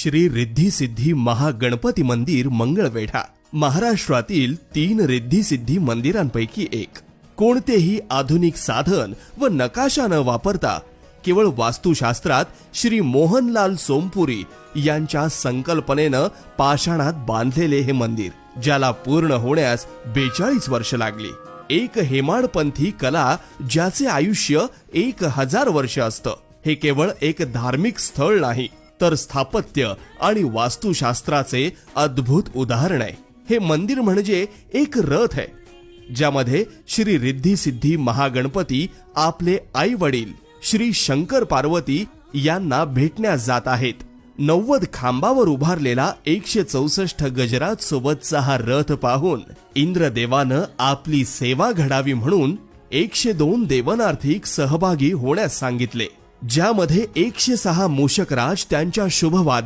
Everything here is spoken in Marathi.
श्री रिद्धी सिद्धी महागणपती मंदिर मंगळवेढा महाराष्ट्रातील 3 रिद्धी सिद्धी मंदिरांपैकी एक. कोणतेही आधुनिक साधन व नकाशा न वापरता केवळ वास्तुशास्त्रात श्री मोहनलाल सोमपुरी यांच्या संकल्पनेनं पाषाणात बांधलेले हे मंदिर, ज्याला पूर्ण होण्यास 42 वर्ष लागली. एक हेमाडपंथी कला ज्याचे आयुष्य 1000 वर्ष असतं. हे केवळ एक धार्मिक स्थळ नाही, तर स्थापत्य आणि वास्तुशास्त्राचे अद्भुत उदाहरण आहे. हे मंदिर म्हणजे एक रथ आहे, ज्यामध्ये श्री रिद्धी सिद्धी महागणपती आपले आई वडील श्री शंकर पार्वती यांना भेटण्यास जात आहेत. 90 खांबावर उभारलेला 164 गजराज सोबतचा हा रथ पाहून इंद्रदेवानं आपली सेवा घडावी म्हणून 102 देवनार्थिक सहभागी होण्यास सांगितले, ज्यामध्ये 106 मूषकराज त्यांच्या शुभवाद्य